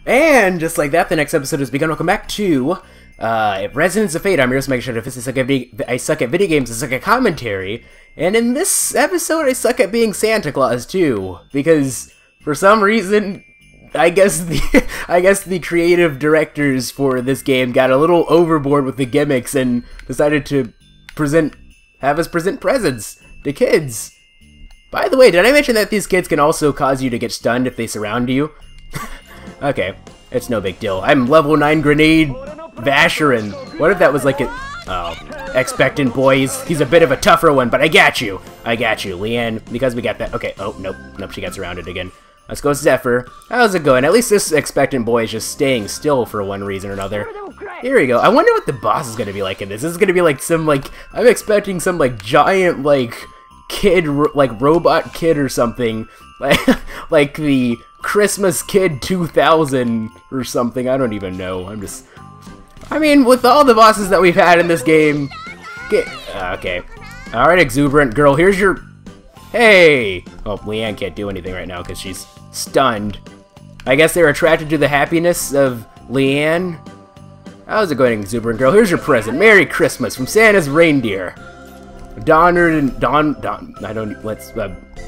And just like that, the next episode has begun. Welcome back to Resonance of Fate. I'm your host, MegaShadowFist. I suck at video games. I suck at commentary. And in this episode, I suck at being Santa Claus too, because for some reason, I guess the creative directors for this game got a little overboard with the gimmicks and decided to have us present presents to kids. By the way, did I mention that these kids can also cause you to get stunned if they surround you? Okay, it's no big deal. I'm level 9 grenade Vashyron. What if that was like a... Oh, expectant boys. He's a bit of a tougher one, but I got you. I got you, Leanne, because we got that. Okay, oh, nope, she got surrounded again. Let's go Zephyr. How's it going? At least this expectant boy is just staying still for one reason or another. Here we go. I wonder what the boss is going to be like in this. This is going to be like some, I'm expecting some, giant, kid, robot kid or something. Like the Christmas Kid 2000 or something. I don't even know. I mean, with all the bosses that we've had in this game... okay. Alright, exuberant girl, here's your... Hey! Oh, Leanne can't do anything right now because she's stunned. I guess they're attracted to the happiness of Leanne. How's it going, exuberant girl? Here's your present. Merry Christmas from Santa's reindeer.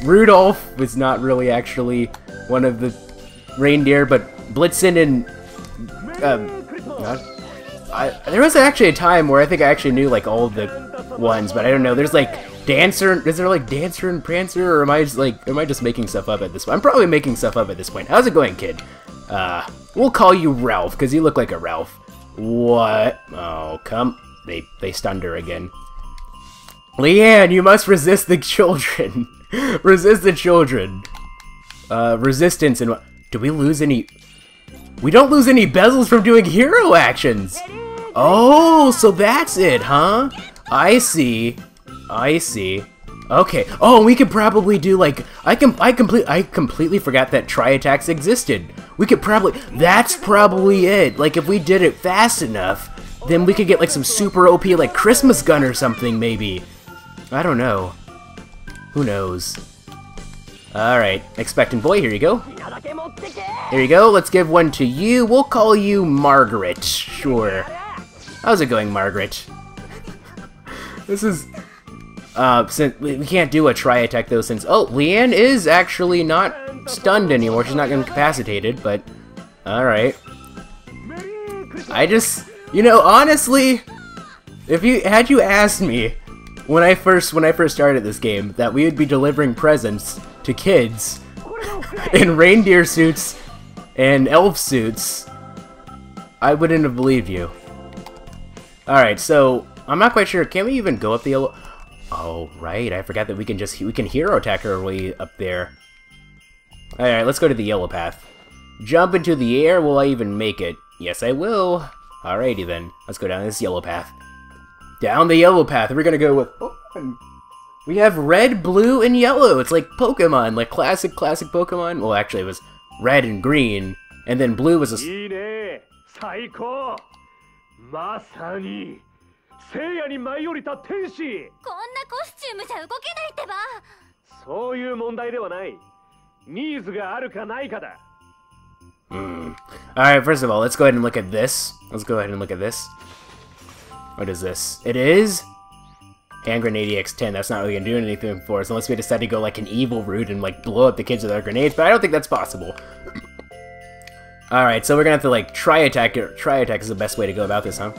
Rudolph was not really actually one of the reindeer, but Blitzen and... there was actually a time where I think I actually knew, all of the ones, but I don't know. There's, Dancer... Is there, Dancer and Prancer, or am I just making stuff up at this point? I'm probably making stuff up at this point. How's it going, kid? We'll call you Ralph, because you look like a Ralph. What? Oh, come... They stunned her again. Leanne, you must resist the children. Resist the children. Resistance and what? Do we lose any... We don't lose any bezels from doing hero actions! Oh, so that's it, huh? I see. I see. Okay. Oh, we could probably do, I completely forgot that tri-attacks existed. We could probably... That's probably it. If we did it fast enough, then we could get, some super OP, Christmas gun or something, maybe. I don't know. Who knows? Alright, expectant boy, here you go. Here you go, let's give one to you. We'll call you Margaret. Sure. How's it going, Margaret? This is... since we can't do a tri-attack though since... Oh, Leanne is actually not stunned anymore. She's not incapacitated, but... Alright. I just... honestly... Had you asked me... When I first started this game, that we would be delivering presents to kids in reindeer suits and elf suits, I wouldn't have believed you. Alright, so I'm not quite sure. Can we even go up the yellow? Oh, right. I forgot that we can hero attack our way up there. Alright, let's go to the yellow path. Jump into the air. Will I even make it? Yes, I will. Alrighty then. Let's go down this yellow path. Down the yellow path, we're gonna go with... Oh, we have red, blue, and yellow. It's like Pokemon, classic Pokemon. Well, actually, it was red and green, and then blue was a... Alright, first of all, let's go ahead and look at this. What is this? It is hand grenade EX10. That's not really gonna do anything for us unless we decide to go an evil route and blow up the kids with our grenades, but I don't think that's possible. Alright, so we're gonna have to tri-attack. Tri-attack is the best way to go about this, huh?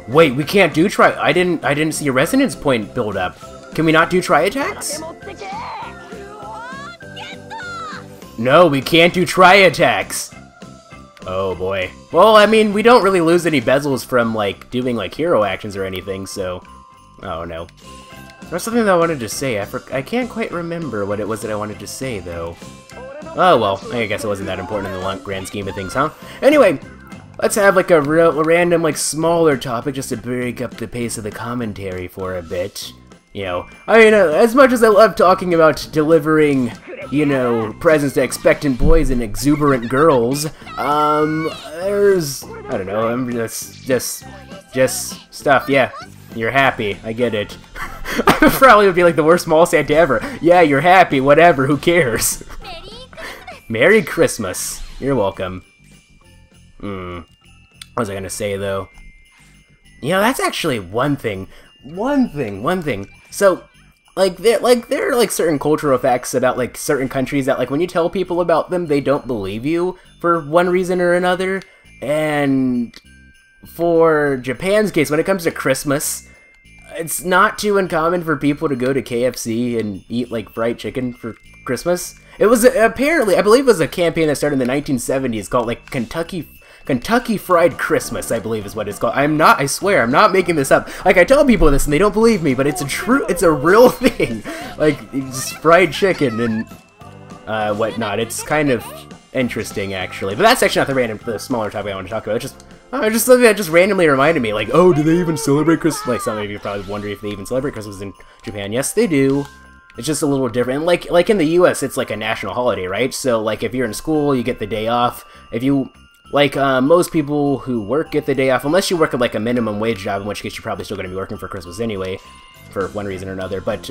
Wait, we can't do I didn't see a resonance point build up. Can we not do tri-attacks? No, we can't do tri-attacks. Oh boy. Well, I mean, we don't really lose any bezels from, doing, hero actions or anything, so... Oh, no. There's something that I wanted to say. I can't quite remember what it was that I wanted to say, though. Oh, well, I guess it wasn't that important in the grand scheme of things, huh? Anyway, let's have, a random, smaller topic just to break up the pace of the commentary for a bit. I mean, as much as I love talking about delivering... presents to expectant boys and exuberant girls, there's, I don't know, I'm just stuff, yeah, you're happy, I get it. I probably would be the worst small Santa ever. Yeah, you're happy, whatever, who cares? Merry Christmas. You're welcome. What was I gonna say, though? You know, that's actually one thing. One thing. So, there are, like, certain cultural facts about, like, certain countries that, like, when you tell people about them, they don't believe you for one reason or another. And for Japan's case, when it comes to Christmas, it's not too uncommon for people to go to KFC and eat, like, fried chicken for Christmas. It was apparently, I believe it was a campaign that started in the 1970s called, like, Kentucky Fried Christmas, I believe is what it's called. I swear, I'm not making this up. Like, I tell people this and they don't believe me, but it's a real thing. Like, just fried chicken and whatnot. It's kind of interesting, actually. But that's actually not the smaller topic I want to talk about. It's just something that just randomly reminded me, like, oh, do they even celebrate Christmas? Like, some of you probably wonder if they even celebrate Christmas in Japan. Yes, they do. It's just a little different. Like in the U.S., it's like a national holiday, right? So, like, if you're in school, you get the day off. If you... Like, most people who work get the day off, unless you work at, like, a minimum wage job, in which case you're probably still going to be working for Christmas anyway, for one reason or another, but,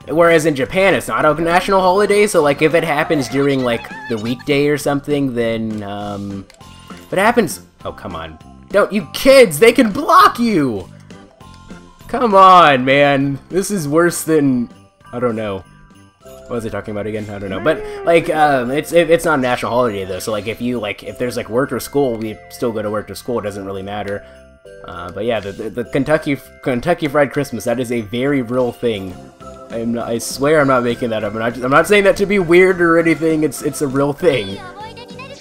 whereas in Japan, it's not a national holiday, so, like, if it happens during, like, the weekday or something, then, if it happens... Oh, come on. Don't, you kids, they can block you! Come on, man. This is worse than... I don't know. What was I talking about again? I don't know. But, like, it's not a national holiday, though. So, like, if there's, like, work or school, we still go to work or school. It doesn't really matter. But, yeah, the Kentucky Fried Christmas, that is a very real thing. I swear I'm not making that up. I'm not saying that to be weird or anything. It's a real thing.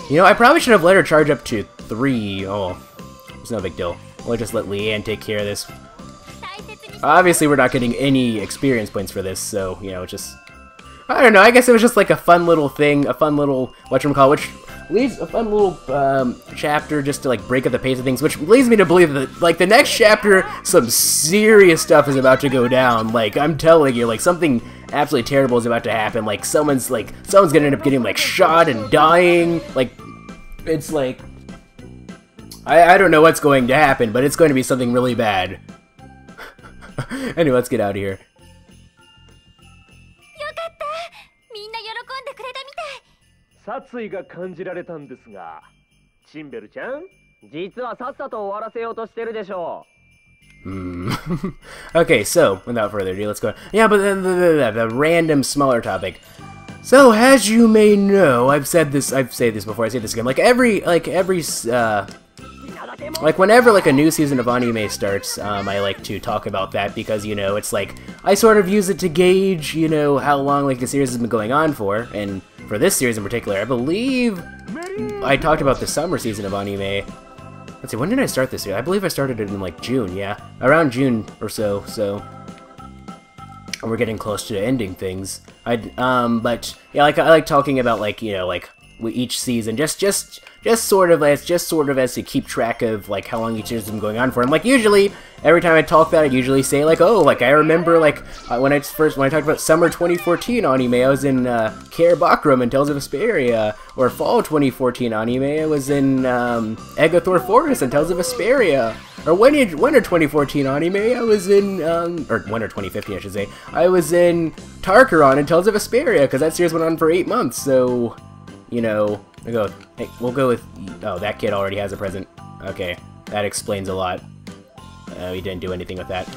You know, I probably should have let her charge up to 3. Oh, it's no big deal. We'll just let Leanne take care of this. Obviously, we're not getting any experience points for this, so, you know, just... I don't know, I guess it was just like a fun little thing, a fun little, whatchamacallit, which leaves a fun little chapter just to, like, break up the pace of things, which leads me to believe that, like, the next chapter, some serious stuff is about to go down. Like, I'm telling you, like, something absolutely terrible is about to happen. Like, someone's gonna end up getting, like, shot and dying. Like, it's like, I don't know what's going to happen, but it's going to be something really bad. Anyway, let's get out of here. Okay, so, without further ado, let's go. Yeah, but the random smaller topic. So, as you may know, I've said this before, I say this again, like, whenever, like, a new season of anime starts, I like to talk about that because, you know, it's like, I sort of use it to gauge, you know, how long, like, the series has been going on for, and for this series in particular, I believe I talked about the summer season of anime. Let's see, when did I start this year? I believe I started it in, like, June, yeah. Around June or so, we're getting close to ending things. But, yeah, like, I like talking about, like, you know, like, each season, just sort of as to keep track of, like, how long each season has been going on for. And, like, usually, every time I talk about it, I usually say, like, oh, like, I remember, like, when I talked about summer 2014 anime, I was in Care Bakram and Tales of Vesperia, or fall 2014 anime, I was in Egothor Forest and Tales of Vesperia, or winter 2014 anime, I was in, or winter 2015, I should say, I was in Tarkaron and Tales of Vesperia, because that series went on for 8 months, so... You know, we'll go with... Oh, that kid already has a present. Okay, that explains a lot. We didn't do anything with that.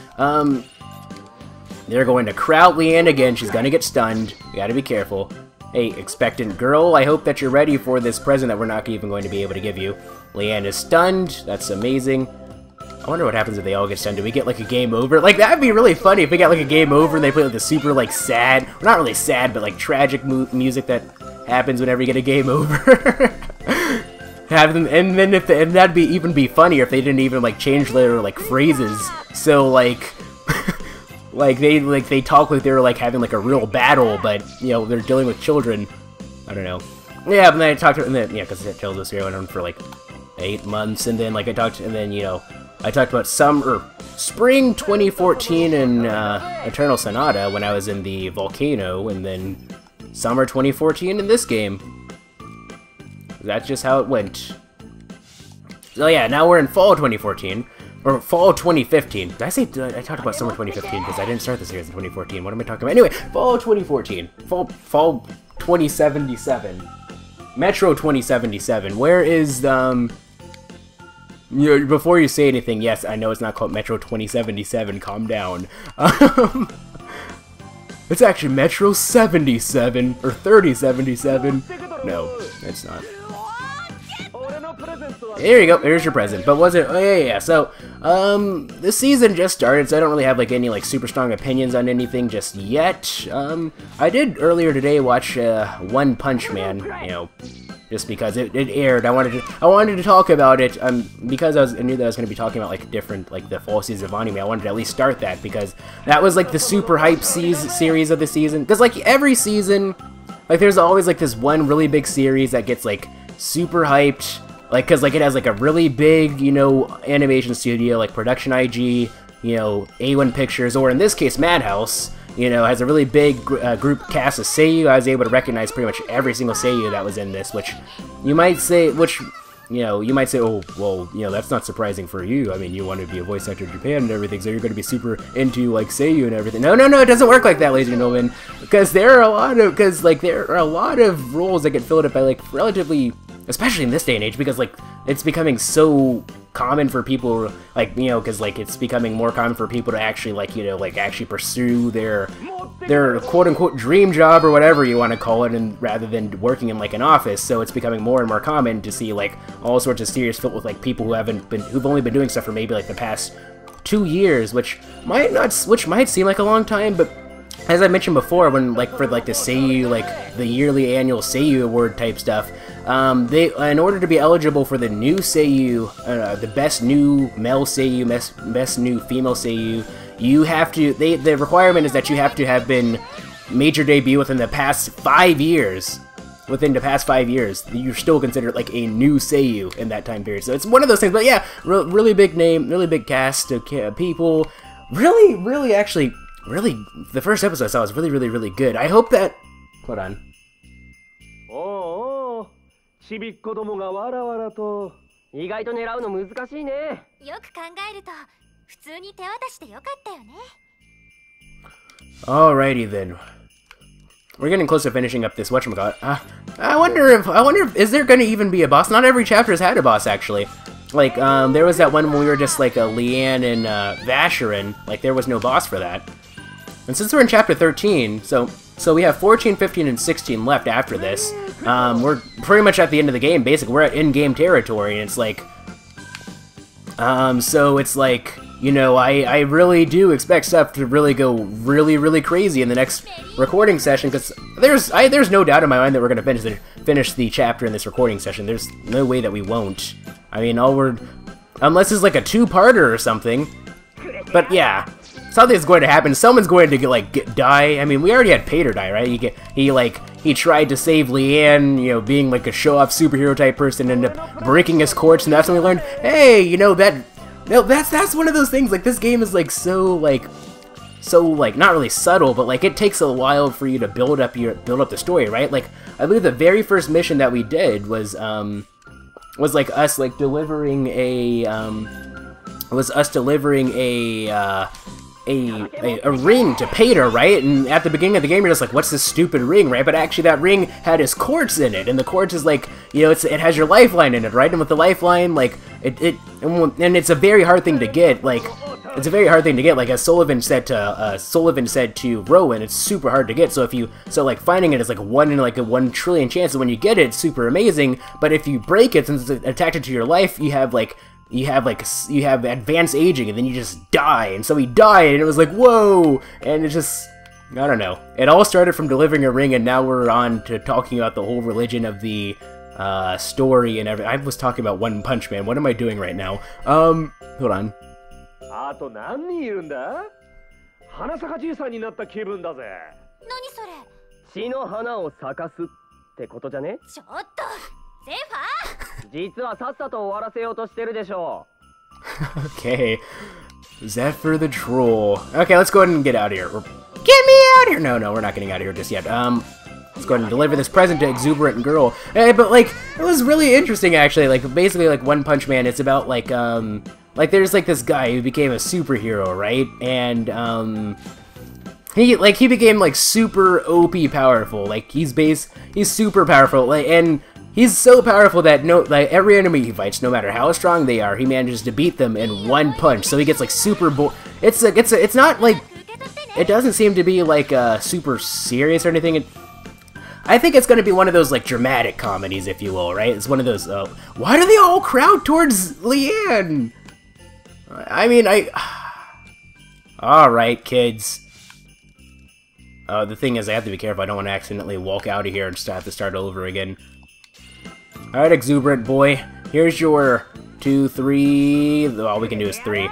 They're going to crowd Leanne again. She's gonna get stunned. You gotta be careful. Hey, expectant girl, I hope that you're ready for this present that we're not even going to be able to give you. Leanne is stunned. That's amazing. I wonder what happens if they all get stunned. Do we get, like, a game over? Like, that'd be really funny if we got, like, a game over and they play, like, the super, like, sad... Well, not really sad, but, like, tragic music that... happens whenever you get a game over. And then that'd even be funnier if they didn't even, like, change their, like, phrases. So, like, they talk like they're, like, having, like, a real battle, but, you know, they're dealing with children. I don't know. Yeah, but then I talked to, and then, yeah, because Tales of Vesperia went on for, like, 8 months, and then, like, I talked about spring 2014 in Eternal Sonata when I was in the volcano, and then summer 2014 in this game. That's just how it went. So yeah, now we're in fall 2014. Or fall 2015. Did I talked about summer 2015 because I didn't start the series in 2014. What am I talking about? Anyway, fall 2014. Fall 2077. Metro 2077. Where is, before you say anything, yes, I know it's not called Metro 2077, calm down. It's actually Metro 77, or 3077. No, it's not. There you go, there's your present. But was it, oh yeah, so, this season just started, so I don't really have, like, any, like, super strong opinions on anything just yet. I did earlier today watch, One Punch Man, you know, just because it aired. I wanted to talk about it, because I knew that I was going to be talking about, like, different, like, the fall season of anime. I wanted to at least start that, because that was, like, the super hype series of the season. Because, like, every season, like, there's always, like, this one really big series that gets, like, super hyped. Like, cause like it has like a really big, you know, animation studio, like Production IG, you know, A1 Pictures, or in this case, Madhouse, you know, has a really big group cast of seiyuu. I was able to recognize pretty much every single seiyuu that was in this, which you might say, oh, well, you know, that's not surprising for you. I mean, you want to be a voice actor in Japan and everything, so you're going to be super into, like, seiyuu and everything. No, it doesn't work like that, ladies and gentlemen, because there are a lot of roles that get filled up by, like, relatively, especially in this day and age, because, like, it's becoming so common for people, like, you know, because, like, it's becoming more common for people to actually, like, you know, like, actually pursue their quote-unquote dream job, or whatever you want to call it, and rather than working in, like, an office. So it's becoming more and more common to see, like, all sorts of series filled with, like, people who've only been doing stuff for maybe, like, the past 2 years, which might seem like a long time, but as I mentioned before, when, like, for, like, the seiyuu, like, the yearly annual seiyuu award type stuff, in order to be eligible for the new seiyuu, the best new male seiyuu, best new female seiyuu, you have to, the requirement is that you have to have been major debut within the past 5 years. Within the past 5 years, you're still considered, like, a new seiyuu in that time period. So it's one of those things, but yeah, really big name, really big cast of people. Really, actually, the first episode I saw was really good. I hope that, hold on. ちびっこどもがわらわらと意外と狙うの難しいね。よく考えると普通に手渡しでよかったよね。 Alrighty then. We're getting close to finishing up this whatchamacallit. I wonder if is there gonna even be a boss? Not every chapter has had a boss, actually. Like, there was that one when we were just like a Leanne and Vashyron. Like, there was no boss for that. And since we're in chapter 13, so we have 14, 15, and 16 left after this. We're pretty much at the end of the game, basically. We're at in-game territory, and it's like... so it's like, you know, I really do expect stuff to really go really crazy in the next recording session, because there's no doubt in my mind that we're going to finish the chapter in this recording session. There's no way that we won't. I mean, unless it's like a two-parter or something. But yeah, something's going to happen. Someone's going to die. I mean, we already had Pater die, right? He tried to save Leanne, you know, being like a show-off superhero type person, ended up breaking his cords, and that's when we learned, hey, you know, that's one of those things. Like, this game is so not really subtle, but like it takes a while for you to build up the story, right? Like, I believe the very first mission that we did was like us like delivering a ring to Pater, right? And at the beginning of the game, you're just like, what's this stupid ring, right? But actually, that ring had his quartz in it, and the quartz is like, you know, it has your lifeline in it, right? And with the lifeline, like, and it's a very hard thing to get, like, as Sullivan said to Rowan, it's super hard to get. So like finding it is like one in like a 1 trillion chance, and when you get it, it's super amazing. But if you break it, since it's attached to your life, you have advanced aging, and then you just die. And so he died, and it was like, whoa! And it just, I don't know. It all started from delivering a ring, and now we're on to talking about the whole religion of the story and everything. I was talking about One Punch Man. What am I doing right now? Hold on. あと何人いるんだ？花咲かじいさんになった気分だぜ。何それ？血の花を咲かすってことじゃね？ちょっと、ゼファー。実はさっさと終わらせようとしてるでしょう。Okay, Zephyr the troll. Okay, let's go ahead and get out of here. Get me out of here! No, we're not getting out of here just yet. Let's go ahead and deliver this present to Exuberant Girl. Hey, but like, it was really interesting actually. Like, basically, like One Punch Man. It's about like there's like this guy who became a superhero, right? And he became like super OP powerful. Like he's super powerful. Like, and He's so powerful that every enemy he fights, no matter how strong they are, he manages to beat them in one punch. So he gets like super it's not like, it doesn't seem to be like super serious or anything. I think it's going to be one of those like dramatic comedies, if you will, right? It's one of those. Why do they all crowd towards Leanne? I mean, all right, kids. The thing is, I have to be careful. I don't want to accidentally walk out of here and have to start over again. All right, exuberant boy. Here's your 2, 3. All we can do is 3.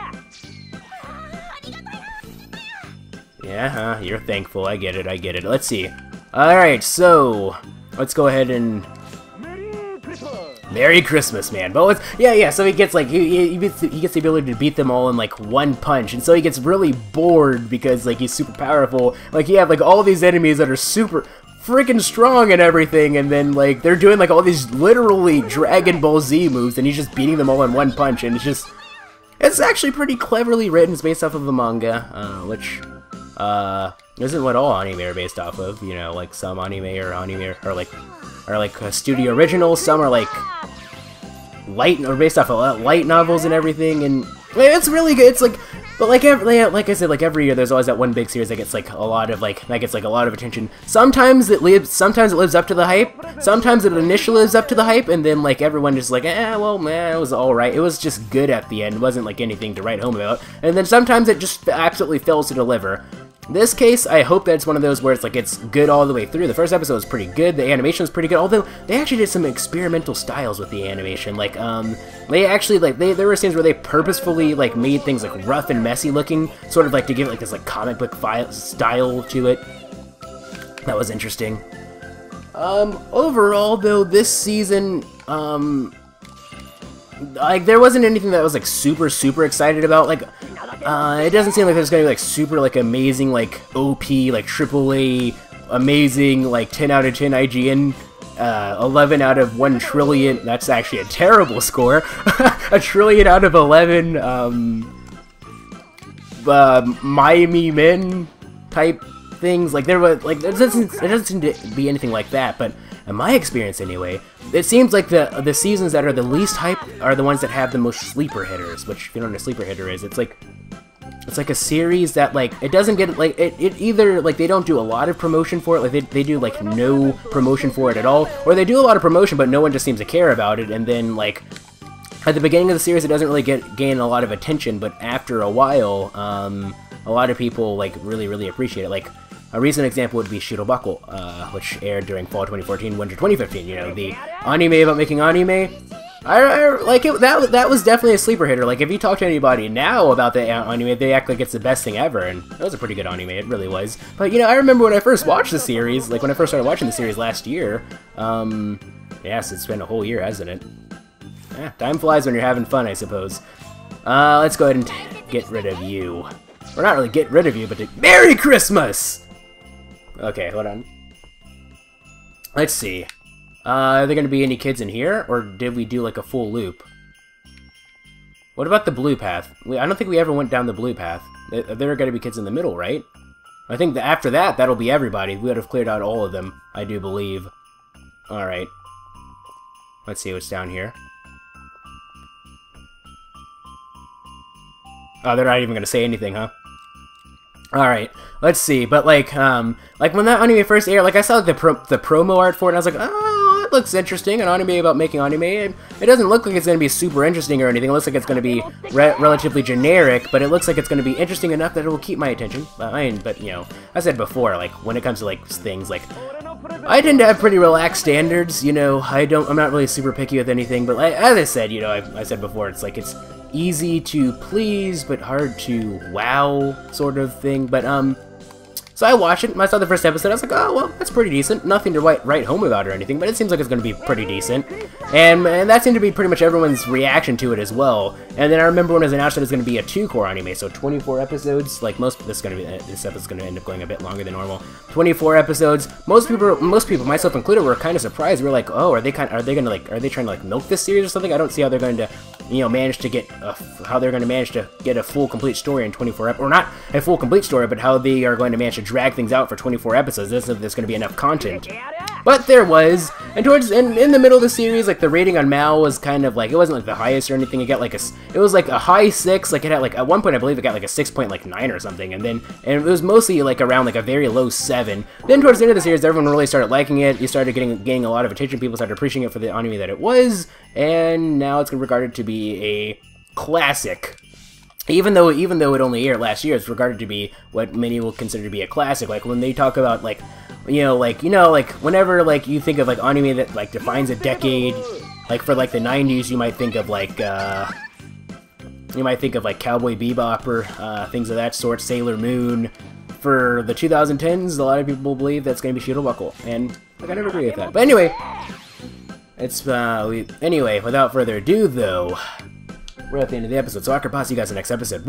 Yeah, you're thankful. I get it. I get it. Let's see. All right, so let's go ahead and Merry Christmas, man. But yeah. So he gets like he gets the ability to beat them all in like one punch, and so he gets really bored because like he's super powerful. Like you have like all these enemies that are super freaking strong and everything, and then like they're doing like all these literally Dragon Ball Z moves, and he's just beating them all in one punch, and it's actually pretty cleverly written. It's based off of a manga, which isn't what all anime are based off of. You know, like some anime are like studio originals, some are like light or based off of light novels and everything, and it's really good. It's like, but like I said, like every year there's always that one big series that gets like a lot of attention. Sometimes it lives up to the hype. Sometimes it initially lives up to the hype, and then like everyone just like, well, man, it was all right. It was just good at the end. It wasn't like anything to write home about. And then sometimes it just absolutely fails to deliver. This case, I hope that it's one of those where it's like it's good all the way through. The first episode was pretty good. The animation was pretty good, although they actually did some experimental styles with the animation. Like, they actually like there were scenes where they purposefully like made things like rough and messy looking, sort of like to give it like this like comic book style to it. That was interesting. Overall though, this season, like there wasn't anything that I was like super excited about. Like, it doesn't seem like there's gonna be like super like amazing like OP like AAA amazing like 10 out of 10 IGN 11 out of 1 trillion. That's actually a terrible score. A trillion out of 11 Miami Men type things. Like there doesn't seem to be anything like that, but in my experience anyway, it seems like the seasons that are the least hype are the ones that have the most sleeper hitters. Which, if you don't know what a sleeper hitter is, it's like a series that like it doesn't get like it either like they don't do a lot of promotion for it, like they do like no promotion for it at all, or they do a lot of promotion but no one just seems to care about it, and then like at the beginning of the series it doesn't really gain a lot of attention, but after a while a lot of people like really appreciate it. Like a recent example would be Shirobako, which aired during fall 2014, winter 2015. You know, the anime about making anime. I like it. That was definitely a sleeper hitter. Like if you talk to anybody now about the anime, they act like it's the best thing ever, and it was a pretty good anime. It really was. But you know, I remember when I first watched the series, like when I first started watching the series last year. Yes, it's been a whole year, hasn't it? Yeah, time flies when you're having fun, I suppose. Let's go ahead and get rid of you. Or not really get rid of you, but Merry Christmas! Okay, hold on. Let's see. Are there going to be any kids in here, or did we do like a full loop? What about the blue path? I don't think we ever went down the blue path. There are going to be kids in the middle, right? I think that after that, that'll be everybody. We would have cleared out all of them, I do believe. Alright. Let's see what's down here. Oh, they're not even going to say anything, huh? Alright, let's see, but like when that anime first aired, like I saw like, the promo art for it, and I was like, oh, it looks interesting, an anime about making anime. It doesn't look like it's going to be super interesting or anything. It looks like it's going to be relatively generic, but it looks like it's going to be interesting enough that it will keep my attention. But you know, I said before, like when it comes to like things, like I tend to have pretty relaxed standards. You know, I'm not really super picky with anything, but like, as I said, you know, I said before, it's like it's easy to please but hard to wow sort of thing. But so I watched it, and I saw the first episode, I was like, oh, well, that's pretty decent. Nothing to write home about or anything, but it seems like it's going to be pretty decent. And that seemed to be pretty much everyone's reaction to it as well. And then I remember when it was announced that it was going to be a 2-core anime, so 24 episodes. Like this episode's going to end up going a bit longer than normal. 24 episodes. Most people, myself included, were kind of surprised. We were like, oh, are they trying to like milk this series or something? I don't see how they're going to, you know, manage to get a full complete story in 24 episodes, or not a full complete story, but how they are going to manage to drag things out for 24 episodes. There's going to be enough content. But there was, and towards in the middle of the series, like the rating on Mal was kind of like, it wasn't like the highest or anything. It got like it was like a high 6, like it had like at one point I believe it got like a 6.9 or something, and it was mostly like around like a very low 7. Then towards the end of the series, everyone really started liking it. You started gaining a lot of attention. People started appreciating it for the anime that it was, and now it's regarded to be a classic. Even though it only aired last year, it's regarded to be what many will consider to be a classic. Like when they talk about like, like whenever like you think of like anime that like defines a decade, like for like the 90s, you might think of like Cowboy Bebop or things of that sort, Sailor Moon. For the 2010s, a lot of people believe that's going to be Shirobako, and I kind of agree with that. But anyway, anyway, without further ado, though. We're at the end of the episode, so I'll see you guys in the next episode.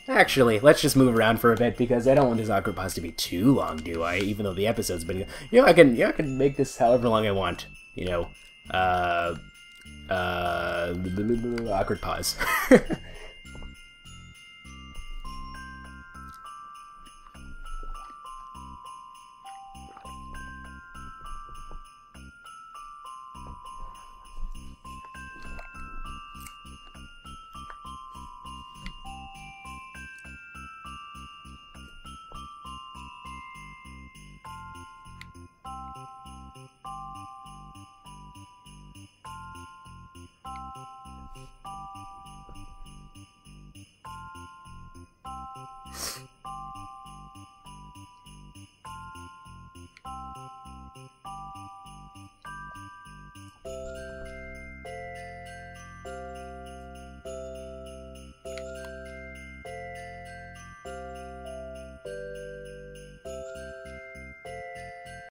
Actually, let's just move around for a bit, because I don't want this awkward pause to be too long, do I? Even though the episode's been... I can make this however long I want. Awkward pause.